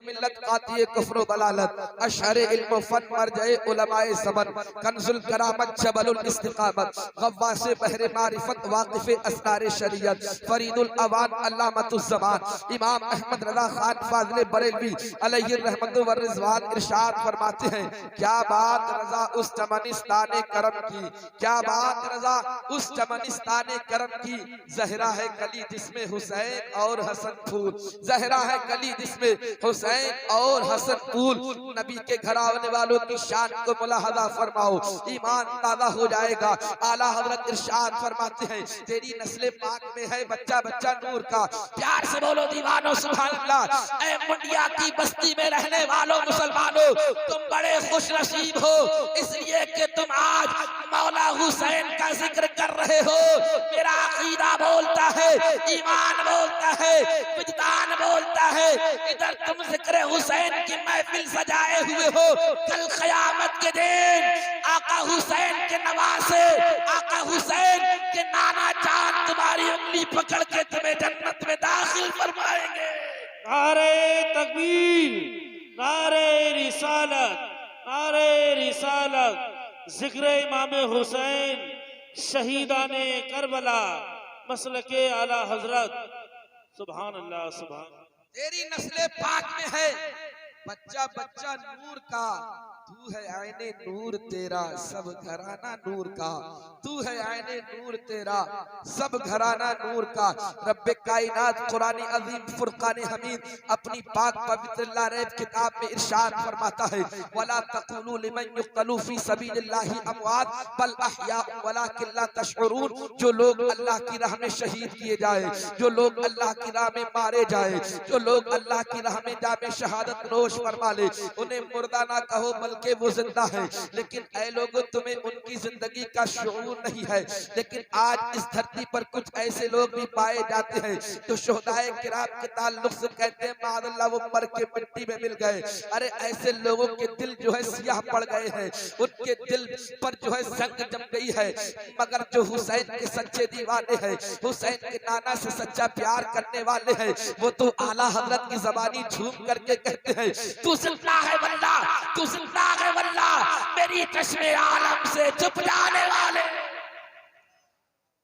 मिल्लत कातिए कुफ्र दलालत अशहर इल्म फन मरजए उलमाए ज़मन कंजुल करामत जबलुल इस्तिकामत गव्वास बहर मारिफत वाकिफ असरार शरीयत फरीदुल अवान अल्लामतुज़ ज़मान इमाम अहमद रज़ा खान फाज़िल बरेलवी अलैहि रहमतु व रिज़वान इरशाद फरमाते हैं, क्या बात रज़ा उस चमनिस्ताने करम की, क्या बात रज़ा उस चमनिस्ताने करम की। ज़हरा है कली जिसमें हुसैन और हसन फूल, ज़हरा है कली जिसमें हुसैन और हसन फूल। नबी के घर आने वालों की शान को मुलाहज़ा फरमाओ, ईमान ताज़ा हो जाएगा। आला हज़रत इरशाद फरमाते हैं, तेरी नस्ल पाक में है बच्चा बच्चा नूर का। प्यार से बोलो दीवानो सुभान अल्लाह। ऐ मुंडिया की बस्ती में रहने वालों मुसलमानों, तुम बड़े खुश नसीब हो इसलिए कि तुम आज मौला हुसैन का जिक्र कर रहे हो। मेरा अकीदा बोलता है, ईमान बोलता है, विजदान बोलता है, इधर तुम जिक्र हुसैन की महफिल सजाए हुए हो। कल क़यामत के दिन आका हुसैन के नवासे, आका हुसैन के नाना जान तुम्हारी उंगली पकड़ के तुम्हें जन्नत में दाखिल फरमाएंगे। नारे तकबीर, नारे रिसालत, नारे रिसालत। जिक्र इमाम हुसैन शहीदाने करबला मसलके आला हजरत। सुभान अल्लाह सुभान। तेरी नस्ल पाक में है बच्चा बच्चा नूर का, तू है आईने नूर तेरा सब घराना नूर का, तू है आईने नूर तेरा सब घराना नूर का। रब्बे कायनात कुरान अजीम फुरकान हमीद अपनी पाक पवित्र लारैब किताब में इरशाद फरमाता है, वला तक़ूलू लिमन युक़तलू फी सबीलिल्लाहि अमवात बल अहयाउ वलाकिन ला तशऊरून। जो लोग अल्लाह की राह में शहीद किए जाए, जो लोग अल्लाह की राह में मारे जाए, जो लोग अल्लाह की राह में जामे शहादत नोश फरमा ले, उन्हें मुर्दा ना कहो बल्कि वो जिंदा है। लेकिन ऐ लोगों, तुम्हें उनकी जिंदगी का शऊर नहीं है। लेकिन आज इस धरती पर कुछ ऐसे लोग भी पाए जाते हैं जो शोहदाए किराम के ताल्लुक से कहते हैं मादल्ला वो मर के मिट्टी में मिल गए। अरे ऐसे लोगों के दिल जो है सियाह पड़ गए हैं, उनके दिल पर जो है जंग जम गई है। मगर जो हुसैन के सच्चे दीवाने हैं, हुसैन के नाना से सच्चा प्यार करने वाले हैं, वो तो आला हजरत की जबानी झूम करके कहते हैं, तू जिंदा है वल्ला, तू जिंदा है वल्ला, मेरी चश्मे आलम से छुप जाने वाले।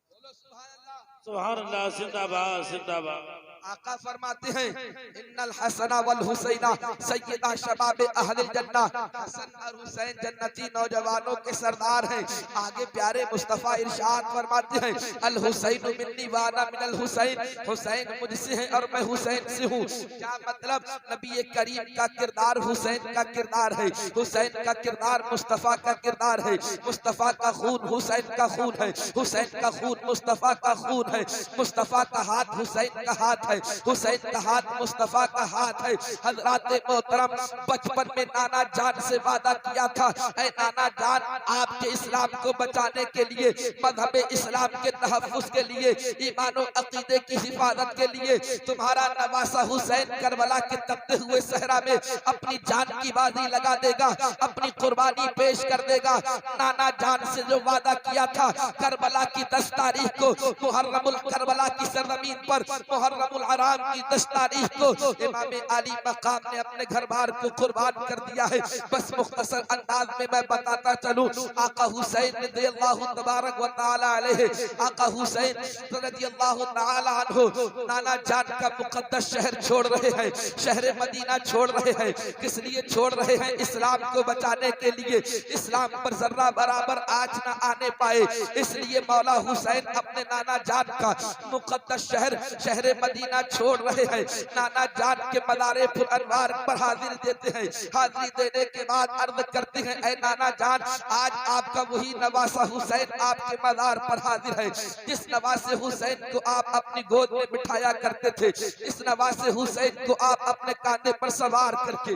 बोलो सुभान अल्लाह। सुभान अल्लाह। जिंदाबाद जिंदाबाद। आका फरमाते हैं, इन्नल हसना वल हुसैना सय्यदा शबाब अहलिल जन्ना। हसन और हुसैन जन्नती नौजवानों के सरदार हैं। आगे प्यारे मुस्तफा इरशाद फरमाते हैं, अल हुसैन मिन्नी व अना मिनल हुसैन। हुसैन मुझसे है और मैं हुसैन से हूँ। क्या मतलब? नबी करीम का किरदार हुसैन का किरदार है, हुसैन का किरदार मुस्तफा का किरदार है। मुस्तफा का खून हुसैन का खून है, हुसैन का खून मुस्तफा का खून है। मुस्तफा का हाथ हुसैन का हाथ है, हुसैन का हाथ मुस्तफा का हाथ है। हजरात मोहतरम, बचपन में नाना जान से वादा किया था, ऐ नाना जान, आपके इस्लाम को बचाने के लिए, मजहब इस्लाम के तहफ्फुज़ के लिए, ईमान और अकीदे की हिफाजत के लिए तुम्हारा नवासा हुसैन करबला के तपते हुए सहरा में अपनी जान की बाजी लगा देगा, अपनी कुर्बानी पेश कर देगा। नाना जान से जो वादा किया था, करबला की 10 तारीख को, मुहर्रमुल करबला की सरजमीन पर, मुहर्रमुल आराम की 10 तारीख को इमाम आली मकाम ने अपने घर बार को कुर्बान कर दिया है। बस मुख्तसर अंदाज में मैं बताता चलूं, आका हुसैन रज़ियल्लाहु तबारक व तआला अलैहि, आका हुसैन रज़ियल्लाहु तआला अन्हु नाना जान का मुकद्दस शहर छोड़ रहे हैं, शहर मदीना छोड़ रहे हैं। किस लिए छोड़ रहे हैं? इस्लाम को बचाने के लिए। इस्लाम पर जर्रा बराबर आँच न आने पाए, इसलिए मौला हुसैन अपने नाना जान का मुकद्दस शहर शहर मदीना छोड़ रहे हैं। नाना जान के मदारे पुर अनवार पर हाजिर देते हैं। हाजिरी देने के बाद अर्ज करते हैं, ऐ नाना जान, आज आपका वही नवासा हुसैन आपके मदार पर हाजिर है, जिस नवासे हुसैन को आप अपनी गोद में बिठाया करते थे, इस नवासे हुसैन को आप अपने कांधे पर सवार करके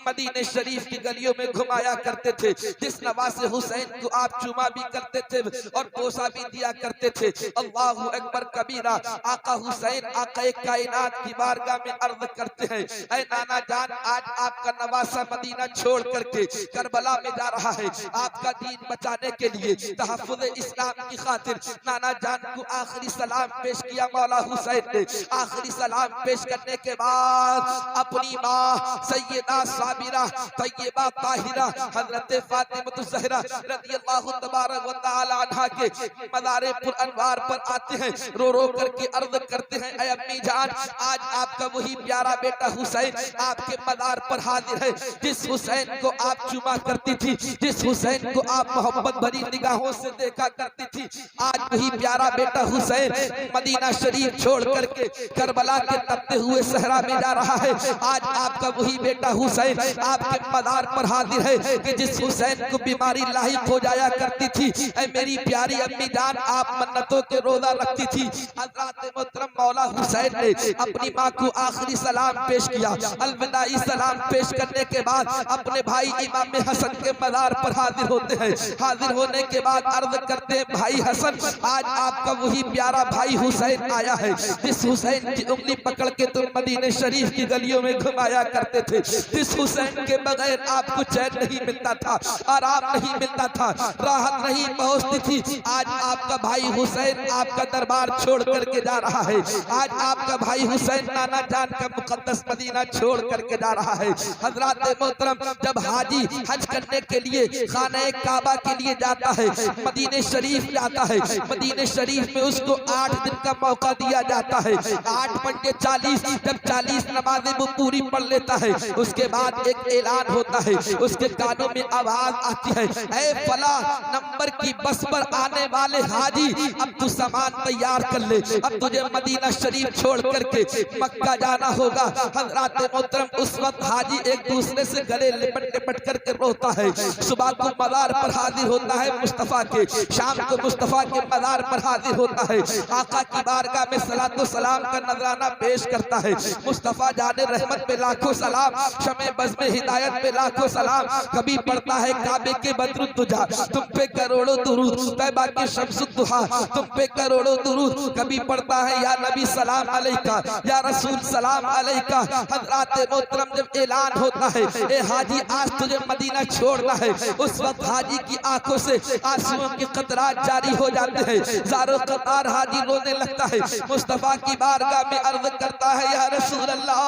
मदीने शरीफ की गलियों में घुमाया करते थे, जिस नवासे हुसैन को आप चुमा भी करते थे और पोसा भी दिया करते थे। अल्लाहु अकबर कबीरा। आका हुसैन आका कायनात की बारगाह में अर्ज करते हैं, ऐ नाना जान, आज आपका नवासा मदीना छोड़ करके करबला में जा रहा है आपका दीन बचाने के लिए, तहफ्फुज़ इस्लाम की खातिर। नाना जान को आखिरी सलाम पेश किया मौला हुसैन ने। आखिरी सलाम पेश करने के बाद अपनी माँ सैयदा साबिरा तैयबा ताहिरा हजरत फातिमा ज़हरा रज़ियल्लाहु तबारक व तआला अन्हा के मज़ारे पुर अनवार पर आते हैं, रो रो करके अर्ज करते हैं, ऐ अम्मी जान, आज आपका वही प्यारा बेटा हुसैन आपके मज़ार पर हाजिर है। जिस हुसैन को आप चुमा करती थी, जिस हुसैन को आप मोहब्बत भरी निगाहों से देखा करती थी, आज वही प्यारा बेटा हुसैन मदीना शरीफ छोड़ करके करबला के तपते हुए सहरा में जा रहा है। आज आपका वही बेटा हुसैन आपके मज़ार पर हाजिर है कि जिस हुसैन को बीमारी लाहिक हो जाया करती थी। ऐ मेरी प्यारी अम्मी जान, आप मन्नतों के रोजा रखती थी। हज़रत मोहतरम मौला हुसैन ने अपनी माँ को आखिरी सलाम पेश किया। अलविदाई सलाम पेश करने के बाद अपने भाई इमाम हसन के मज़ार पर हाजिर होते हैं। हाजिर होने के बाद अर्ज करते हैं, भाई हसन, आज आपका वही प्यारा भाई हुसैन आया है, जिस हुसैन की उंगली पकड़ के तुम मदीने शरीफ की गलियों में घुमाया करते थे, जिस हुसैन के बगैर आपको चैन नहीं मिलता था, आराम नहीं मिलता था, राहत नहीं पहुंचती थी। आज आपका भाई हुसैन आपका दरबार छोड़ करके जा रहा है। आज आपका भाई हुसैन नाना जान का मुकद्दस मदीना छोड़ करके जा रहा है। हजरत मोहतरम जब हाजी हज करने के लिए खाने काबा के लिए जाता है, मदीने शरीफ जाता है, मदीने शरीफ में उसको 8 दिन का मौका दिया जाता है। 8 पंजे 40, जब 40 नमाजें वो पूरी पढ़ लेता है, उसके बाद एक ऐलान होता है, उसके कानों में आवाज आती है, ऐ फला नंबर की बस पर आने वाले हाजी, अब तू सामान तैयार कर ले, अब तुझे मदीना शरीफ छोड़ करके मक्का जाना होगा। हज़रत मोहतरम उस वक्त हाजी एक दूसरे से गले लिपट लिपट करके रोता है। सुबह को मज़ार पर हाजिर होता है मुस्तफ़ा के, शाम को मुस्तफ़ा के मज़ार पर हाजिर होता है, आका की बारगाह में सलातो सलाम का नजराना पेश करता है। मुस्तफ़ा जाने रहमत पे लाखों सलाम, शमे बज़्म हिदायत पे लाखों सलाम। कभी पढ़ता है काबे के बद्रुद तुझा, तुम पे करोड़ों दुरूद, तैबा के शम्सुद दुहा, तुम पे करोड़ों दुरूद। कभी पढ़ता है या नबी सलाम अलैका, या रसूल सलाम अलैका। हज़रत मोहतरम जब ऐलान होता है, ए हाजी आज तुझे मदीना छोड़ना है, उस वक्त हाजी की आंखों से आंसुओं के कतरात जारी हो जाते हैं। ज़ारो कतार हाजी रोने लगता है। मुस्तफ़ा की बारगाह में अर्ज करता है, या रसूल अल्लाह,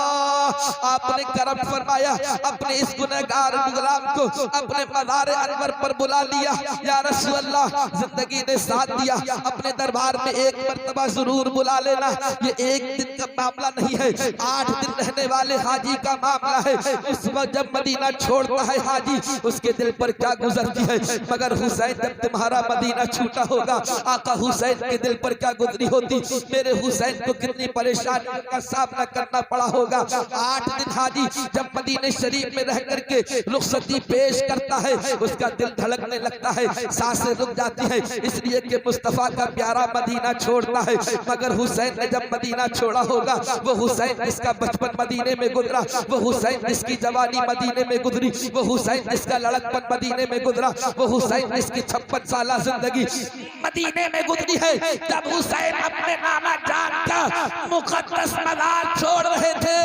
आपने करम फरमाया, अपने इस गुनहगार गुलाम को अपने मज़ार अनवर पर बुला लिया। या रसूल अल्लाह, जिंदगी ने साथ दिया, अपने दरबार में एक मर्तबा जरूर बुला लेना। ये एक दिन का मामला नहीं है, 8 दिन रहने वाले हाजी का मामला है। उस वक्त जब मदीना छोड़ता है हाजी, उसके दिल पर क्या गुजरती है। मगर हुसैन जब तुम्हारा मदीना छूटा होगा, आका हुसैन के दिल पर क्या गुजरी होती, मेरे हुसैन को कितनी परेशानियों का सामना करना पड़ा होगा। 8 दिन हाजी जब मदीने शरीफ में रह करके रुखसती पेश करता है, उसका दिल धड़कने लगता है, सांसें रुक जाती है, इसलिए कि मुस्तफ़ा का प्यारा मदीना छोड़ता है। मगर हुसैन ने जब मदीना छोड़ा होगा, वो हुसैन जिसका बचपन मदीने में गुजरा, वो हुसैन जिसकी जवानी मदीने में गुजरी, वो हुसैन जिसका लड़कपन मदीने में गुजरा, वो हुसैन जिसकी 56 साल जिंदगी मदीने में गुजरी है। जब हुसैन अपने नाना जान का मुकद्दस मज़ार छोड़ रहे थे,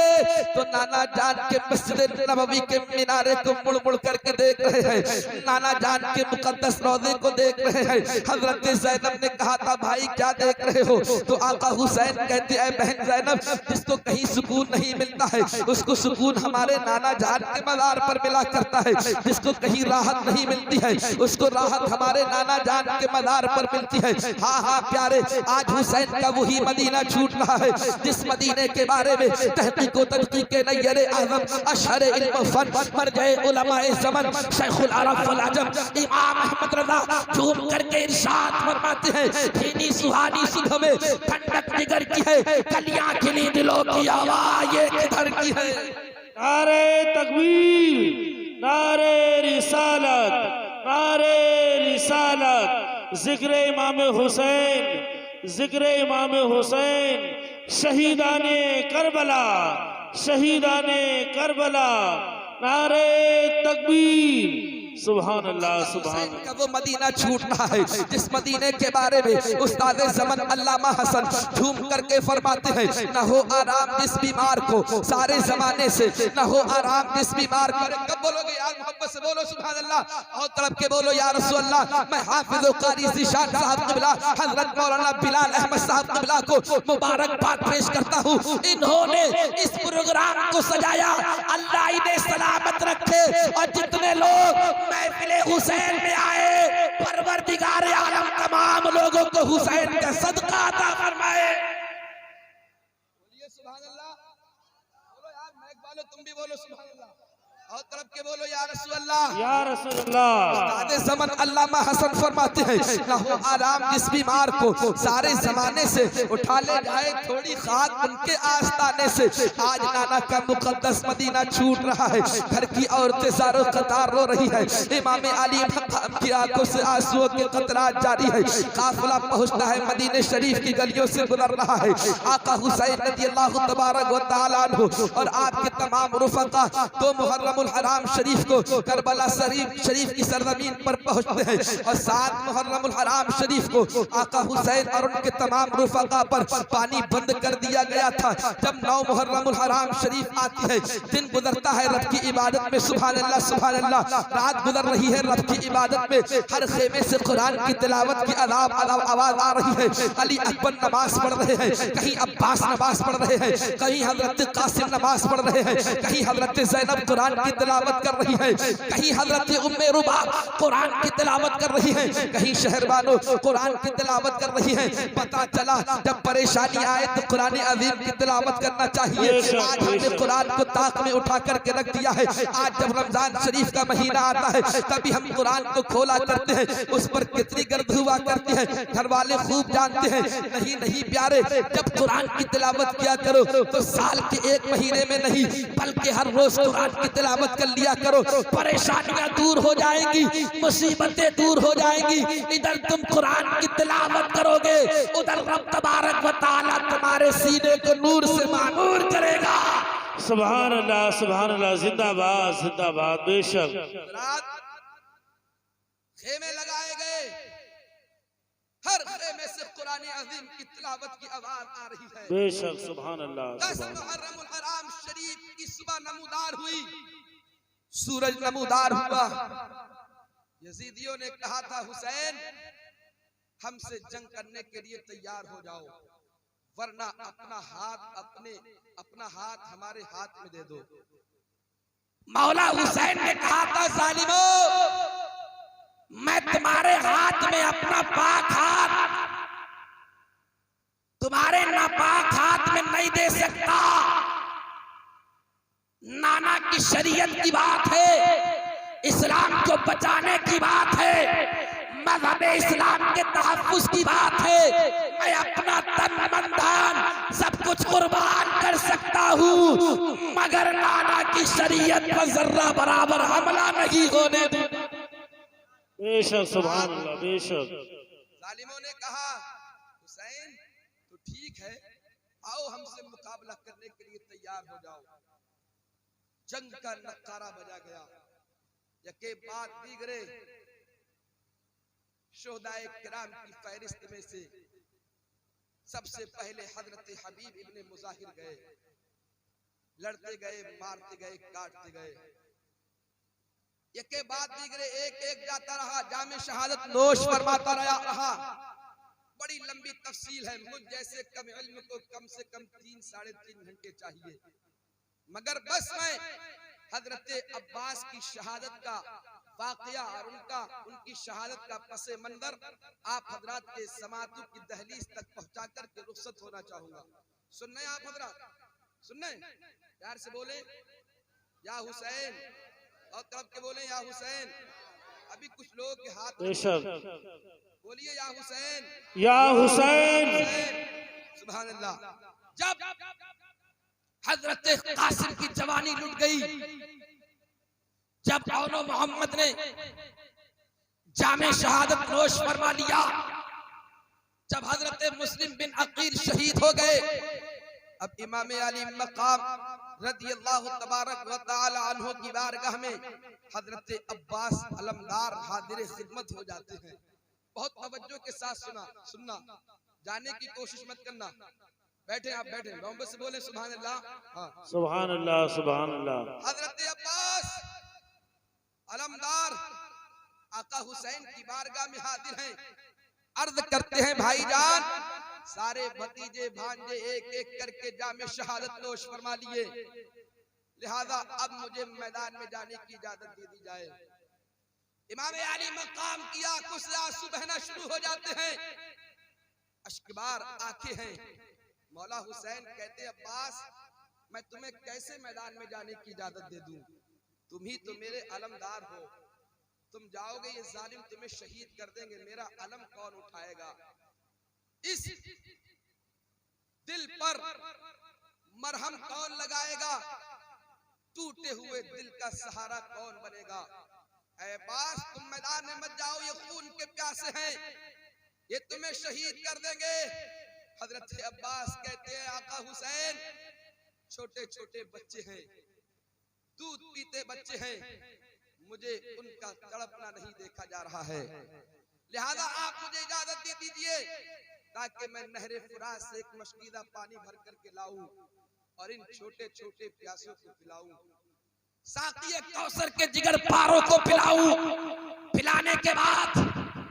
तो नाना जान के मस्जिद नबवी के मीनारे को मुड़ मुड़ करके देख रहे हैं, नाना जान के मुकद्दस रोज़े को देख रहे हैं। हजरत ज़ैनब ने कहा था, भाई क्या देख रहे हो? तो आका हुसैन कहते हैं, बहन ज़ैनब, जिसको कहीं सुकून नहीं मिलता है, उसको सुकून हमारे नाना जान के मज़ार पर मिला करता है। जिसको कहीं राहत नहीं मिलती है, उसको राहत हमारे नाना जान के मज़ार पर मिलती है। हाँ हाँ प्यारे, आज हुसैन का वही मदीना छूट रहा है, जिस मदीने के बारे में तहकीक व तदकीक के नय्यर आज़म अशहर इल्म फन मरजए उलमाए ज़मन शेखुल अरब वल अजम इमाम अहमद रज़ा झूम करके इरशाद फरमाते हैं, भीनी सुहानी सुबह में ठंडक जिगर की है, कलियां खिली दिलों की आवाज़ ये किधर की है। नारे तकबीर, नारे रिसालत, नारे रिसालत। जिक्र इमाम हुसैन, जिक्र इमाम हुसैन, शहीदाने करबला, शहीदाने करबला। नारे तकबीर, सुभान अल्लाह सुभान हुसैन का वो मदीना छूटना है जिस मदीने के बारे में उस्ताद ज़मान अल्लामा हसन झूम करके फरमाते हैं, न हो आराम जिस बीमार को सारे जमाने से, न हो आराम जिस बीमार को। कब बोलोगे यार, मोहब्बत से बोलो सुभान अल्लाह, और तड़प के बोलो या रसूल अल्लाह। मैं हाफिज कारी ज़ीशान साहब क़िबला हज़रत मौलाना बिलाल अहमद साहब क़िबला को मुबारकबाद पेश करता हूँ। इन्होंने इस प्रोग्राम को सजाया, अल्लाह इन्हें सलामत रखे, और जितने लोग महफिल हुसैन में आए परवरदिगार आलम तमाम लोगों को हुसैन का सदका अता फरमाए। बोलिए सुभान अल्लाह, बोलो यार मैक वालों तुम भी बोलो सुभान अल्लाह, और तरफ के बोलो या रसूल अल्लाह या रसूल अल्लाह। उस्ताद ज़मान अल्लामा हसन फरमाते हैं, न हो आराम जिस बीमार को सारे जमाने से, उठा ले जाए थोड़ी खाक उनके आस्ताने से। आज नाना का मुकद्दस मदीना छूट रहा है, घर की औरतें ज़ारो कतार रो रही है, इमाम अली मक़ाम की आंखों से आंसुओं के कतरात जारी है। काफिला पहुंचता है मदीने शरीफ की गलियों से गुजर रहा है। आका हुसैन रज़ियल्लाहु तबारक व तआला अन्हु और आपके तमाम रुफ़क़ा तो मुहर्रम हराम शरीफ को करबला शरीफ की सरजमीन पर पहुंचते हैं, और 7 मुहर्रम हराम शरीफ को आका हुसैन और उनके तमाम रुफ़क़ा पर पानी बंद कर दिया गया था। जब 9 मुहर्रम हराम शरीफ आती है, दिन गुजरता है रब की इबादत में, सुभान अल्लाह सुभान अल्लाह। रात गुजर रही है रब की इबादत में, हर खेमे से कुरान की तिलावत की आवाज आ रही है। अली अकबर नमाज पढ़ रहे हैं, कहीं अब्बास नमाज पढ़ रहे हैं, कहीं हजरत कासिम नमाज पढ़ रहे हैं, कहीं हजरत ज़ैनब कुरान की तिलावत कर रही है, कहीं हजरत उम्मे रुबा कुरान की तिलावत कर रही है, कहीं शहरबानो कुरान की तिलावत कर रही है। पता चला जब परेशानी आए तो कुरान अजीम की तिलावत करना चाहिए। आज हमने कुरान को ताक में उठा करके रख दिया है। आज जब रमजान शरीफ का महीना आता है तभी हम कुरान को खोला करते हैं, उस पर कितनी गर्द हुआ करती है घर वाले खूब जानते हैं। नहीं नहीं प्यारे, जब कुरान की तिलावत किया करो तो साल के 1 महीने में नहीं बल्कि हर रोज कुरान की तिलावत कर लिया करो, परेशानियां दूर हो जाएंगी, मुसीबतें दूर हो जाएंगी। इधर तुम कुरान की तिलावत करोगे, उधर रब तबारक व तआला तुम्हारे सीने को नूर से मानूर करेगा। सुभान अल्लाह जिंदाबाद जिंदाबाद। बेशक रात खेमे लगाए गए, हर खेमे से कुरान अजीम की तिलावत की आवाज आ रही है। बेशक सुभान अल्लाह। 10 मुहर्रम हराम शरीफ की सुबह नमूदार हुई, सूरज नमूदार हुआ। यजीदियों ने कहा था हुसैन हमसे जंग करने के लिए तैयार हो जाओ, वरना अपना हाथ हमारे हाथ में दे दो। मौला हुसैन ने कहा था जालिमो, मैं तुम्हारे हाथ में अपना पाक हाथ तुम्हारे नापाक हाथ में नहीं दे सकता। नाना की शरीयत की बात है, इस्लाम को बचाने की बात है, मज़हब इस्लाम के तहफ़्फ़ुज़ की बात है। मैं अपना तन मन धन सब कुछ कुर्बान कर सकता हूँ, मगर नाना की शरीयत पर जर्रा बराबर हमला नहीं होने दूंगा। बेशक सुभान अल्लाह बेशक। जालिमों ने कहा हुसैन तो ठीक है, आओ हमसे मुकाबला करने के लिए तैयार हो जाओ। जंग का नक्कारा बजा गया। यके बाद दीगरे शोहदाए किराम की फहरिस्त में से सबसे पहले हजरत हबीब इब्ने मुजाहिर गए। लड़ते गए, मारते गए, काटते गए। यके बाद दीगरे एक एक जाता रहा, जामे शहादत नोश फरमाता रहा। बड़ी लंबी तफसील है, मुझ जैसे कम इल्म को कम से कम 3 साढ़े 3 घंटे चाहिए, मगर बस मैं हजरत अब्बास की शहादत का वाकया और उनकी शहादत का पसे मंजर आप हजरात के समातु की दहलीज तक पहुंचा कर के रुखसत होना चाहूंगा। सुनने आप हजरात, सुनने प्यार से बोले या हुसैन, और कब के बोले या हुसैन। अभी कुछ लोगों के हाथ बोलिए या हुसैन, या हुसैन। सुभान अल्लाह। जब हजरत कासिम की जवानी लुट गई, जब औनो मोहम्मद ने जामे शहादत नोश फरमा लिया, जब हजरत मुस्लिम बिन अकील शहीद हो गए, अब इमाम अली मकाम रदियल्लाहु तबारक व तआला अन्हु की बारगाह में हजरत अब्बास अलमदार हाजिर खिदमत हो जाते हैं। बहुत तवज्जो के साथ सुनना, जाने की कोशिश मत करना। बैठे आप बैठे, मोहब्बत से बोले सुभान अल्लाह। हाँ, सुभान अल्लाह, सुभान अल्लाह। हजरत अब्बास अलमदार आका हुसैन की बारगाह में हाजिर हैं। अर्ज करते हैं भाईजान, सारे भतीजे भांजे एक एक करके जामे शहादत नोश फरमा लिए, लिहाजा अब मुझे मैदान में जाने की इजाजत दे दी जाए। इमाम अली मकाम की आंखों से आंसू बहना शुरू हो जाते हैं, अश्कबार आंखें हैं। मौला हुसैन कहते अब्बास, मैं तुम्हें कैसे मैदान में जाने की इजाजत दे दूं? तुम ही तो मेरे अलमदार हो, तुम जाओगे ये जालिम तुम्हें शहीद कर देंगे, मेरा अलम कौन उठाएगा? इस दिल पर मरहम कौन लगाएगा? टूटे हुए दिल का सहारा कौन बनेगा? ऐ अब्बास, तुम मैदान में मत जाओ, ये खून के प्यासे हैं, ये तुम्हें शहीद कर देंगे। हजरत अब्बास कहते हैं आका हुसैन, छोटे छोटे बच्चे हैं, दूध पीते बच्चे हैं, मुझे उनका तड़पना नहीं देखा जा रहा है, लिहाजा आप मुझे इजाजत दे दीजिए ताकि मैं नहरे फुरात से एक मशकीदा पानी भर करके लाऊं और इन छोटे छोटे प्यासों को पिलाऊं, साक़िए कौसर के जिगर पारों को पिलाऊं। पिलाने के बाद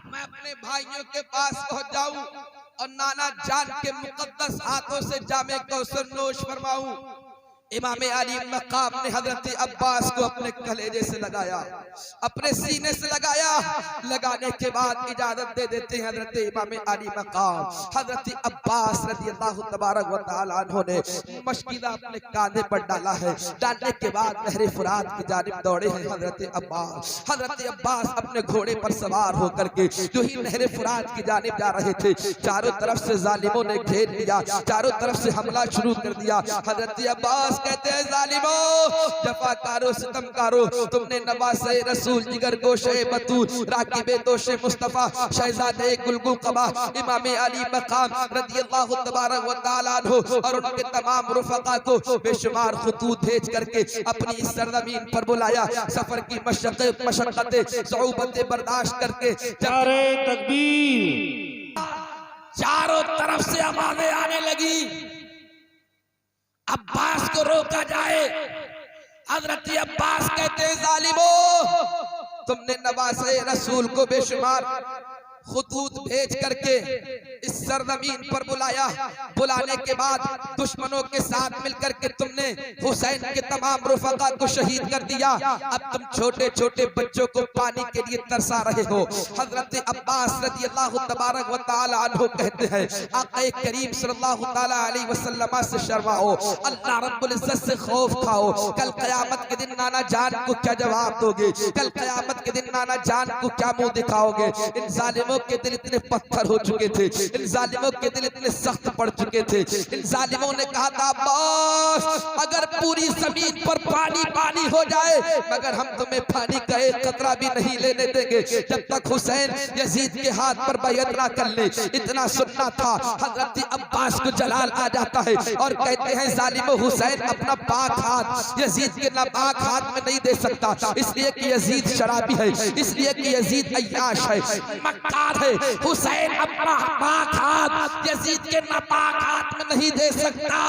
मैं अपने भाइयों के पास पहुंच जाऊं और नाना जान के मुकद्दस हाथों से जामे कौसर नोश फरमाऊं। इमाम अली मकाम ने हजरत अब्बास को अपने कलेजे से लगाया, अपने सीने से लगाया। लगाने के बाद इजाजत दे देते हैं हजरत इमाम अली मकाम। हजरत अब्बास रज़ियल्लाहु तबारक व तआला अन्हु ने मशकीदा अपने कांधे पर डाला है। डालने के बाद नहरे फुरात की जानिब दौड़े हैं हजरत अब्बास। हजरत अब्बास अपने घोड़े पर सवार होकर के जो ही नहरे फुरात की जानिब जा रहे थे, चारों तरफ से जालिमों ने घेर लिया, चारों तरफ से हमला शुरू कर दिया। हजरत अब्बास कहते हैं जालिमों, जफाकारो, सितमकारो, तुमने नवासे रसूल, जिगर गोशे बतूल, राकिबे दोशे मुस्तफा, शहजादे गुलगुल कबा, इमाम अली मकाम रज़ियल्लाहु तबारक व तआला अन्हु और उनके तमाम रुफका को बेशुमार खतूत भेज करके अपनी इस सरजमीन पर बुलाया। सफर की मशक्कतें, सऊबतें बर्दाश्त करके नारे तकबीर, चारों तरफ से आवाजें आने लगी, अब्बास को रोका जाए। हजरत अब्बास कहते हैं जालिमों, तुमने नवासे रसूल को बेशुमार खुतूत भेज करके इस सरजमीन पर बुलाया। बुलाने के बाद दुश्मनों के साथ मिलकर के तुमने हुसैन के तमाम रुफका को शहीद कर दिया। अब तुम छोटे छोटे बच्चों को पानी के लिए तरसा रहे हो। हजरत अब्बास रज़ियल्लाहु तबारक व तआला अन्हु कहते हैं आक़ा करीम सल्लल्लाहु तआला अलैहि वसल्लम से शर्माओ, अल्लाह रब्बुल इज्जत से खौफ खाओ। कल क़यामत के दिन नाना जान को क्या जवाब दोगे? कल क़यामत के दिन नाना जान को क्या मुंह दिखाओगे? इन जालिमों के दिल इतने पत्थर हो चुके थे, इन जालिमों के दिल इतने सख्त पड़ चुके थे। इन जालिमों ने कहा था अब्बास, अगर पूरी जमीन पर पानी पानी हो जाए मगर हम तुम्हें पानी का एक कतरा भी नहीं लेने देंगे जब तक हुसैन यजीद के हाथ पर बैअत ना कर ले। इतना सुनना था। हजरत अब्बास को जलाल आ जाता है और कहते हैं जालिमों, हुसैन अपना पाक हाथ यजीद के नापाक हाथ में नहीं दे सकता, इसलिए कि यजीद शराबी है, इसलिए कि यजीद अय्याश है, मक्कार है। हुसैन अपना पाक हाथ यजीद के नापाक हाथ में नहीं दे सकता।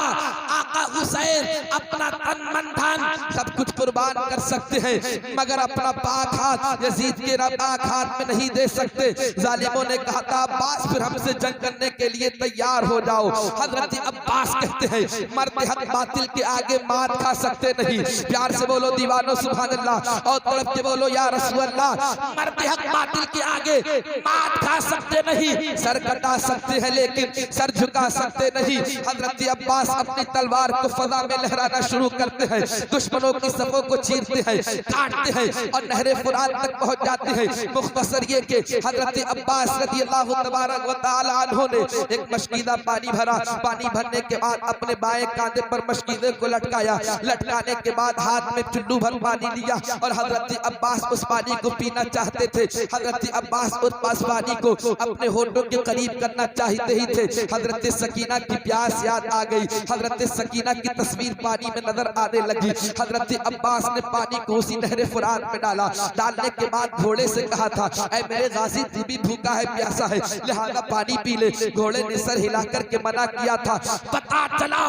आका हुसैन अपना तन मन धन सब कुछ कुर्बान कर सकते हैं मगर अपना पाक हाथ यजीद के नापाक हाथ में नहीं दे सकते। जालिमों ने कहा था अब्बास फिर हमसे जंग करने के लिए तैयार हो जाओ। हजरत अब्बास कहते हैं मर्द हक बातिल के आगे मार खा सकते नहीं। प्यार से बोलो दीवानो सुभान अल्लाह, और तड़प के बोलो या रसूल अल्लाह। मर्द हक बातिल के आगे मार खा सकते नहीं, सर कटा सकते हैं लेकिन सर झुका सकते नहीं। हजरत अब्बास अपनी तलवार को फजा में लहराना शुरू करते हैं, दुश्मनों की सफों को चीरते हैं, काटते हैं और नहरे फुरात तक पहुंच जाते हैं। मुख्तसर ये कि हजरत अब्बास रज़ियल्लाहु तबारक व तआला अन्हु ने एक मशकीदा पानी भरा। पानी भरने के बाद अपने बाएं कांधे पर मशकीदे को लटकाया। लटकाने के बाद हाथ में चुल्लू भर पानी लिया और हजरत अब्बास उस पानी को पीना चाहते थे। हजरत अब्बास उस पानी को अपने होठों के करीब कर करना चाहते ही थे, हजरत सकीना की प्यास याद आ गई। हजरत सकीना की तस्वीर पानी में नजर आने लगी। हजरत अब्बास ने पानी को उसी नहर फुरात में डाला। डालने के बाद घोड़े से कहा था, ऐ मेरे गाजी तू भी भूखा है, प्यासा है, लिहाजा पानी पी ले। घोड़े ने सर हिला करके मना किया था। पता चला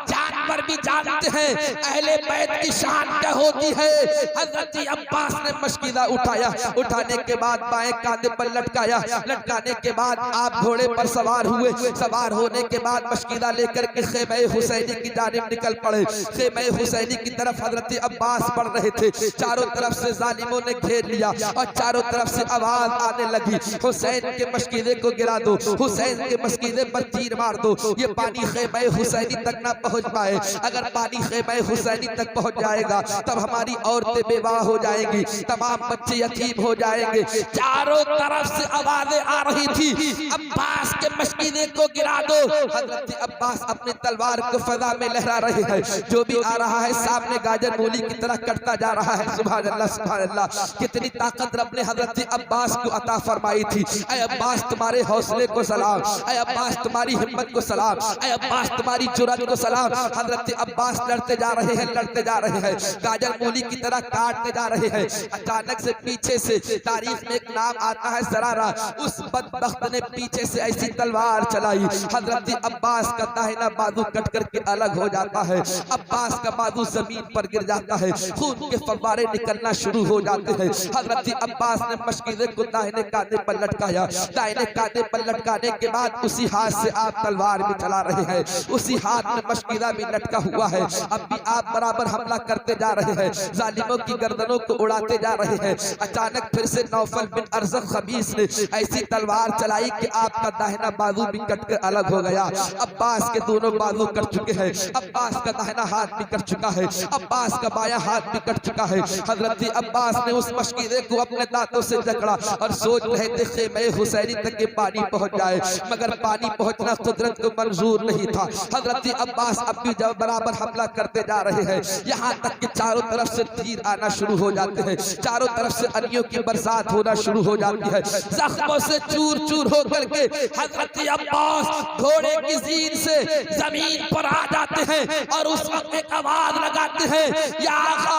जानवर भी जानते हैं अहले बैत की शान क्या होती है। हजरत अब्बास ने मशकीदा उठाया, उठाने के बाद बाएं कांधे पर लटकाया, लटकाने के बाद आप घोड़े पर सवार हुए। सवार होने के बाद मशकीदा लेकर के खेमे हुसैनी की जानिब निकल पड़े। खेमे हुसैनी की तरफ हजरत अब्बास पढ़ रहे थे। चारों तरफ से जालिमों ने घेर लिया और चारों तरफ से आवाज आने लगी, हुसैन के मशकीदे को गिरा दो, हुसैन के मशकीदे पर तीर मार दो। ये पानी खेमे हुसैनी तक ना पहुंच पाए। अगर पानी खेमे हुसैनी तक पहुंच जाएगा तब हमारी औरतें बेवाह हो जाएंगी, तमाम बच्चे यतीम हो जाएंगे। चारों तरफ से आवाजें आ रही थी, अब्बास के मशकीदे को गिरा दो। हजरत अब्बास अपनी तलवार को फजा में लहरा रहे हैं। जो भी आ रहा है सामने गाजर मूली की तरह कटता जा रहा है। सुभान अल्लाह, सुभान अल्लाह। कितनी ताकत रब ने हजरत अब्बास को अता फरमाई थी। ऐ अब्बास तुम्हारे हौसले को सलाम, ऐ अब्बास तुम्हारी हिम्मत को सलाम, ऐ अब्बास तुम्हारी जुर्रत को सलाम। हजरत अब्बास लड़ते जा रहे हैं, लड़ते जा रहे हैं, गाजर मूली की तरह काटते जा रहे हैं। अचानक से पीछे से तारीख में एक नाम आता है सरारा। उस बदबख्त ने पीछे से ऐसी तलवार चलाई, हजरत अब्बास का दाहिना बाजू कट करके अलग हो जाता है। अब्बास का बाजू जमीन पर गिर जाता है, खून के फव्वारे निकलना शुरू हो जाते हैं। हजरत अब्बास ने मशकीदे को दाहिने कांधे पर लटकाया। दाहिने कांधे पर लटकाने के बाद उसी हाथ से आप तलवार भी चला रहे हैं, उसी हाथ में मशकीदा भी लटका हुआ है। अब भी आप बराबर हमला करते जा रहे हैं, जालिमों की गर्दनों को उड़ाते जा रहे हैं। अचानक फिर से नौफल बिन अरज़क़ खबीस ने ऐसी तलवार चलाई कि आपका दाहिना बाजू भी कट कर अलग हो गया। अब्बास के दोनों बाजू कट चुके हैं, अब्बास का दाहिना हाथ भी कट चुका है, अब्बास का बायां हाथ भी कट चुका है। हजरत अब्बास ने उस मशकीदे को अपने दांतों से जकड़ा और सोच रहे थे खेमे हुसैनी तक के पानी पहुंच जाए, मगर पानी पहुंचना कुदरत को मंजूर नहीं था। हजरत अब्बास अब भी जब बराबर हमला करते जा रहे हैं, यहाँ तक कि चारों तरफ से तीर आना शुरू हो जाते हैं, चारों तरफ से अनियों की बरसात होना शुरू हो जाती है। जख्मों से चूर चूर होकर के हजरत अब्बास घोड़े की जीन से जमीन पर आ जाते हैं और उस वक्त एक आवाज लगाते हैं, या आखा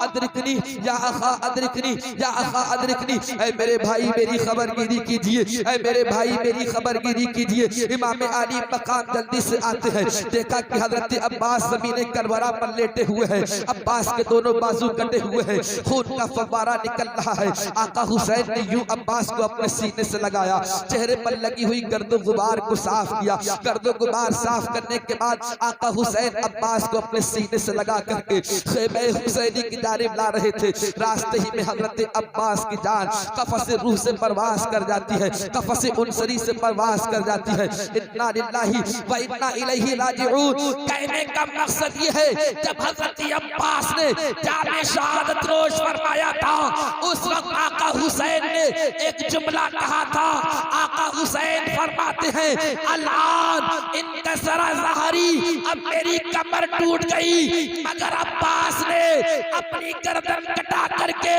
अदरिकनी, या आखा अदरिकनी, या आखा अदरिकनी। ऐ मेरे भाई मेरी खबरगिरी कीजिए, ऐ मेरे भाई मेरी खबरगिरी कीजिए। इमाम आली मकाम जल्दी से आते हैं, देखा कि हजरत अब्बास ज़मीन करबला पर लेटे हुए हैं, अब्बास के दोनों बाजू कटे हुए हैं, खून का फव्वारा निकल रहा है। आका हुसैन ने यूं अब्बास को अपने सीने से लगाया, चेहरे पर लगी हुई गर्दो गुबार को साफ किया। गर्दो गुबार साफ करने के बाद आका हुसैन अब्बास को अपने सीने से लगा करके खेमे हुसैनी की जानिब ला रहे थे। रास्ते ही में हजरत अब्बास की जान कफस रूह से परवास कर जाती है, कफस उनसरी से परवास कर जाती है। इन्ना लिल्लाहि व इन्ना इलैहि राजिऊन। कहने का मकसद ये है, जब हजरत अब्बास ने जाने शहादत नोश फरमाया था, उस वक्त आका हुसैन ने एक जुमला कहा था। आका हुसैन फरमाते हैं, अल्लाह इनका सरा ज़हरी, अब मेरी कमर टूट गई, मगर अब्बास ने अपनी गर्दन कटा करके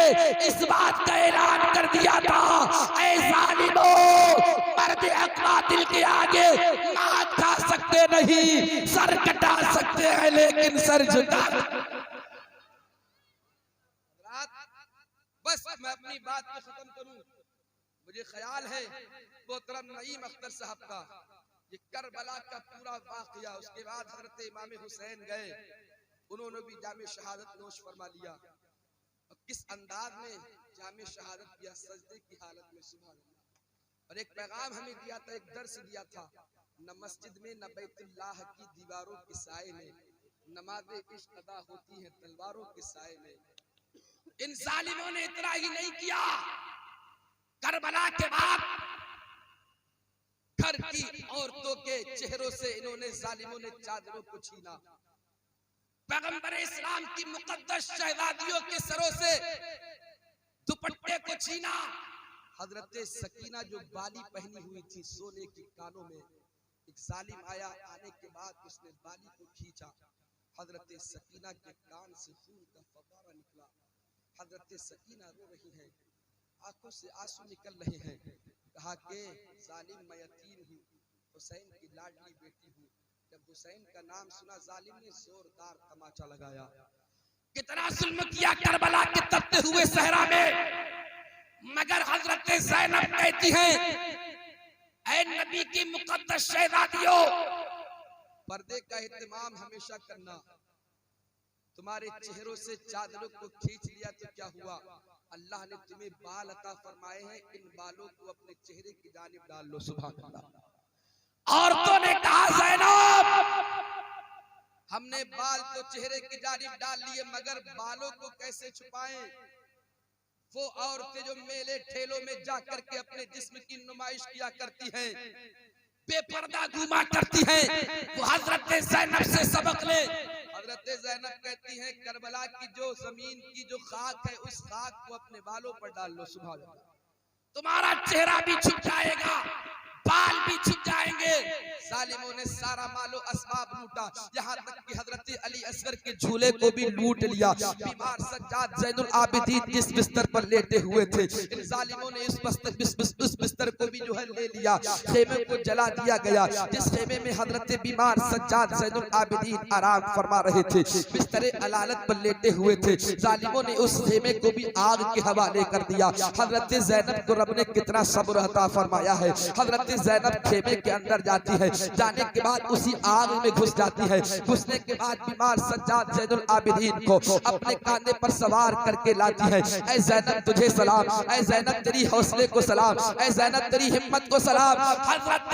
इस बात का ऐलान कर दिया था, ऐ ज़ालिमों, मर्द अक़ातिल के आगे मात खा सकते नहीं, सर कटा सकते हैं लेकिन सर झुका। बस मैं अपनी बात को खत्म करूं। मुझे ख्याल है मोहतरम नईम अख्तर साहब का ये करबला का पूरा वाकया, उसके बाद हजरत इमाम हुसैन गए, उन्होंने भी जामे शहादत नोश फरमा लिया। और किस अंदाज में जामे शहादत किया, सजदे की हालत में। सुभान अल्लाह। और एक पैगाम हमें दिया था, एक दर्स दिया था, न मस्जिद में न बैतुल्लाह की दीवारों के साए में नमाज़े इश्क अदा होती है तलवारों के साए में। इन जालिमों ने इतना ही नहीं किया, करबला के बाद घर की औरतों के चेहरों से इन्होंने जालिमों ने चादरों को छीना, पैगंबर इस्लाम की मुकद्दस शहजादियों के सरों से दुपट्टे को छीना। हजरत सकीना जो बाली पहनी हुई थी सोने की कानों में, एक जालिम आया, आने के बाद उसने बाली को खींचा, हजरत सकीना के कान से खून का फव्वारा निकला। हजरत सकीना रो रही हैं, आंखों से आंसू निकल रहे हैं। कहा कि जालिम मैं यतीम हूँ, हुसैन की लाडली बेटी हूँ। जब हुसैन का नाम सुना जालिम ने जोरदार तमाचा लगाया। कितना जुल्म किया करबला के तपते हुए सहरा में, मगर हजरत ज़ैनब कहती हैं, ऐ नबी की मुकद्दस शहजादियों, पर्दे का इत्माम हमेशा करना। तुम्हारे चेहरों से चादरों को खींच लिया तो क्या हुआ, अल्लाह ने तुम्हें बाल अता फरमाए हैं, इन बालों को अपने चेहरे की जानिब डाल लो। सुभान अल्लाह। औरतों ने कहा ज़ैनब, हमने बाल तो चेहरे की जानिब डाल लिए, मगर बालों को कैसे छुपाएं? वो औरतें जो मेले ठेलों में जा करके अपने जिस्म की नुमाइश किया करती हैं, बेपर्दा घुमा करती हैं, वो हजरत ज़ैनब से सबक ले। हजरत ज़ैनब कहती हैं, करबला की जो जमीन की जो खाक है, उस खाक को अपने बालों पर डाल लो। सुभान अल्लाह। तुम्हारा चेहरा भी छुप जाएगा, बाल भी छुप जाएंगे। जालिमों ने सारा मालो असबाब लूटा, यहाँ तक कि हजरत अली असगर के झूले को भी लूट लिया। बीमार सज्जाद ज़ैनुल आबिदीन जिस बिस्तर पर लेटे हुए थे, इन जालिमों ने उस बिस्तर को भी जो है ले लिया। खेमे को जला दिया गया, जिस खेमे में हजरत बीमार सज्जाद ज़ैनुल आबिदीन आराम फरमा रहे थे, बिस्तरे अलालत पर लेटे हुए थे, जालिमों ने उस खेमे को भी आग के हवाले कर दिया। हजरत ज़ैनब को रब ने कितना सब्र अता फरमाया है। हजरत ज़ैनब खेमे के अंदर जाती है, जाने के बाद उसी आग में घुस जाती है। घुसने के बाद बीमार सज्जाद ज़ैनुल आबिदीन को अपने कांधे पर सवार करके लाती है। ऐ ज़ैनब तुझे सलाम, ऐ ज़ैनब तेरी हौसले को सलाम, ऐ ज़ैनब तेरी हिम्मत को सलाम। हजरत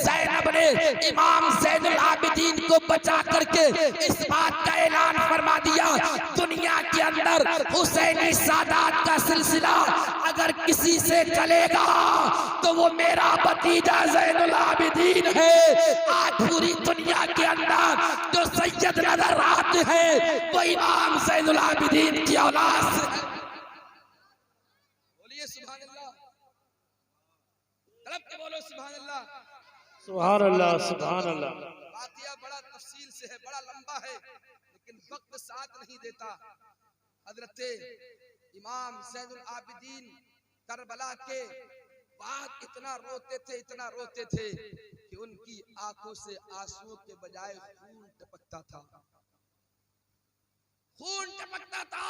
ज़ैनब ने इमाम ज़ैनुल आबिदीन को बचा करके इस बात का ऐलान फरमा दिया, दुनिया के अंदर हुसैनी सादात का सिलसिला अगर किसी से चलेगा तो वो मेरा भतीजा ज़ैनुल आबिदीन है। आज पूरी दुनिया के अंदर जो सैयद नजर आते हैं, वो इमाम ज़ैनुल आबिदीन की औलाद से। बोलिए सुभान अल्लाह, तड़प के बोलो सुभान अल्लाह। सुभान अल्लाह, सुभान अल्लाह। वाक़िया बड़ा तफसील से है, बड़ा लंबा है, लेकिन वक्त साथ नहीं देता। हजरत इमाम ज़ैनुल आबिदीन करबला के बाद इतना रोते थे कि उनकी आंखों से आंसुओं के बजाय खून टपकता था, खून टपकता था।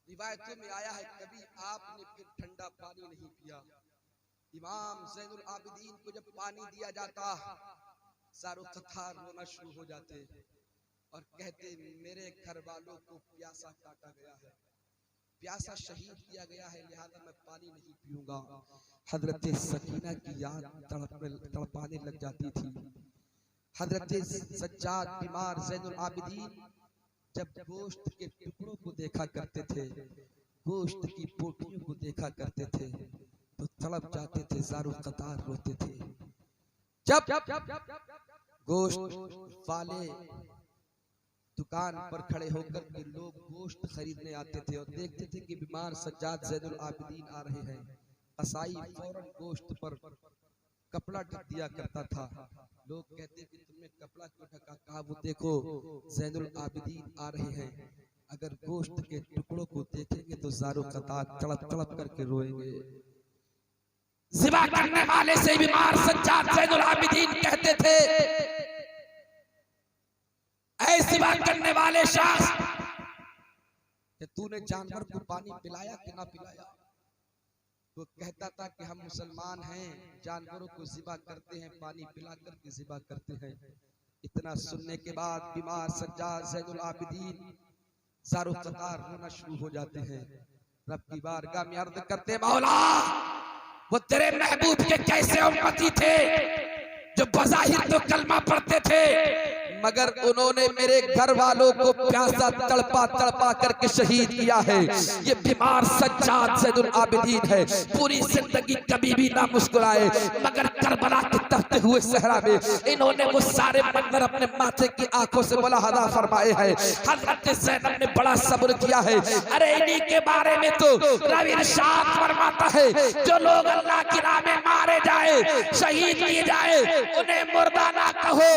रिवायतों में आया है, कभी आपने फिर ठंडा पानी नहीं पिया। इमाम ज़ैनुल आबिदीन को जब पानी दिया जाता, सारों थथार रोना शुरू हो जाते और कहते, मेरे घर वालों को प्यासा काटा गया है, प्यासा शहीद किया गया है, लिहाजा मैं पानी नहीं पीऊंगा। हजरत सकीना की याद तड़पाने लग जाती थी। हजरत सज्जाद बीमार ज़ैनुल आबिदीन जब गोश्त के टुकड़ों को देखा करते थे, गोश्त की पोटलियों को देखा करते थे, तो तड़प जाते थे, ज़ारो कतार रोते थे। जब गोश्त वाले दुकान पर खड़े होकर के लोग गोश्त खरीदने आते थे और देखते थे कि बीमार सज्जाद ज़ैनुल आबिदीन आ रहे हैं, कसाई फौरन गोश्त पर कपड़ा ढक दिया करता था। लोग कहते कि तुमने कपड़ा क्यों ढका? कहा, वो देखो ज़ैनुल आबिदीन आ रहे हैं, अगर गोश्त के टुकड़ों को देखेंगे तो ज़ारो कतार तड़प तड़प करके रोएंगे। ज़िबा करने वाले से बीमार सज्जाद ज़ैनुल आबिदीन कहते थे, ऐसी बात करने वाले शख्स कि तूने जानवर को पानी पिलाया कि ना पिलाया? वो कहता था कि हम मुसलमान हैं, जानवरों को ज़िबा करते हैं, पानी पिला करके ज़िबा करते हैं। इतना सुनने के बाद बीमार सज्जाद ज़ैनुल आबिदीन ज़ारो कतार रोना शुरू हो जाते हैं। रब की बारगाह में अर्ज़ करते, मौला वो तेरे महबूब के कैसे उम्मती थे जो बज़ाहिर तो कलमा पढ़ते थे, मगर उन्होंने मेरे घर वालों को प्यासा तड़पा तड़पा करके शहीद किया है। ये बीमार सज्जाद ज़ैनुल आबिदीन है, पूरी जिंदगी कभी भी ना मुस्कुराए, मगर करबला के तपते हुए सहरा में इन्होंने वो सारे मंजर अपने माथे की आंखों से मुलाहजा फरमाए हैं। हजरत ज़ैनब ने बड़ा सब्र किया है। अरे इन्हीं के बारे में तो रब इरशाद फरमाता है, जो लोग अल्लाह की राह में मारे जाए, शहीद किए जाए, उन्हें मुर्दा ना कहो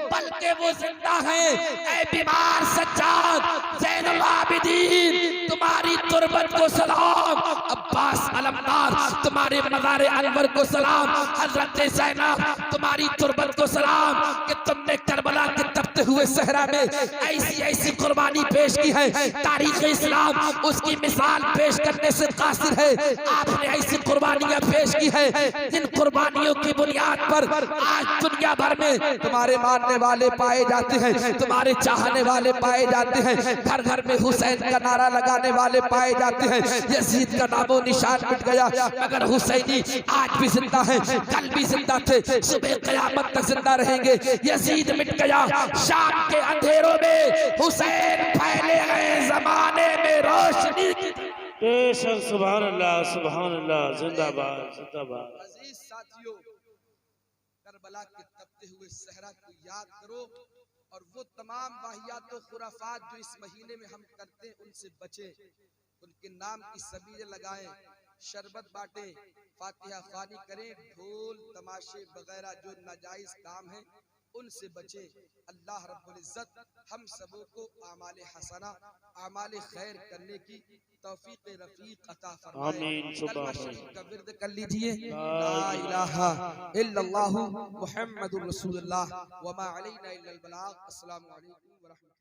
बल्कि वो जिंदा है। ऐ बीमार सज्जाद ज़ैनुल आबिदीन, तुम्हारी तुरबत को सलाम। अब्बास अलमदार तुम्हारी तुम्हारे मज़ार अनवर को सलाम, हजरत ज़ैनब तुम्हारी तुरबत को सलाम कि तुमने करबला के तपते हुए सहरा में ऐसी ऐसी कुर्बानी पेश की है। तारीख इस्लाम उसकी मिसाल पेश करने से कासिर है। आपने ऐसी कुर्बानियां पेश की है जिन कुर्बानियों की बुनियाद पर आज दुनिया भर में तुम्हारे मानने वाले पाए जाते हैं, तुम्हारे चाहने वाले पाए जाते हैं, घर घर में हुसैन का नारा लगाने वाले पाए जाते हैं। यजीद का नामो निशान मिट गया मगर हुसैनी आज भी जिंदा है, कल भी जिंदा थे, सुबह क़यामत तक जिंदा रहेंगे। यजीद मिट गया, शाम के अंधेरों में हुसैन फैले गए जमाने में रोशनी। बेशक सुभान अल्लाह जिंदाबाद जिंदाबाद। अजीज साथियों, करबला के तपते हुए सहरा को याद करो और वो तमाम वाहियात और खुराफात जो इस महीने में हम करते हैं उनसे बचें। उनके नाम की सबीर लगाएं, शरबत बांटें, फातिहा ख्वानी करें, ढोल तमाशे वगैरह जो नाजायज काम है उनसे बचें। अल्लाह रब्बुल इज्जत हम सबों को आमाले हसना, आमाले खैर करने की तौफीक रफीक अता फरमाए। आमीन। कलमा शरीफ का विर्द कर लीजिए, ला इलाहा इल्लल्लाहु मुहम्मदुर रसूलुल्लाह व मा अलैना इल्लल बलाग। अस्सलामु अलैकुम व रहमतुल्लाह।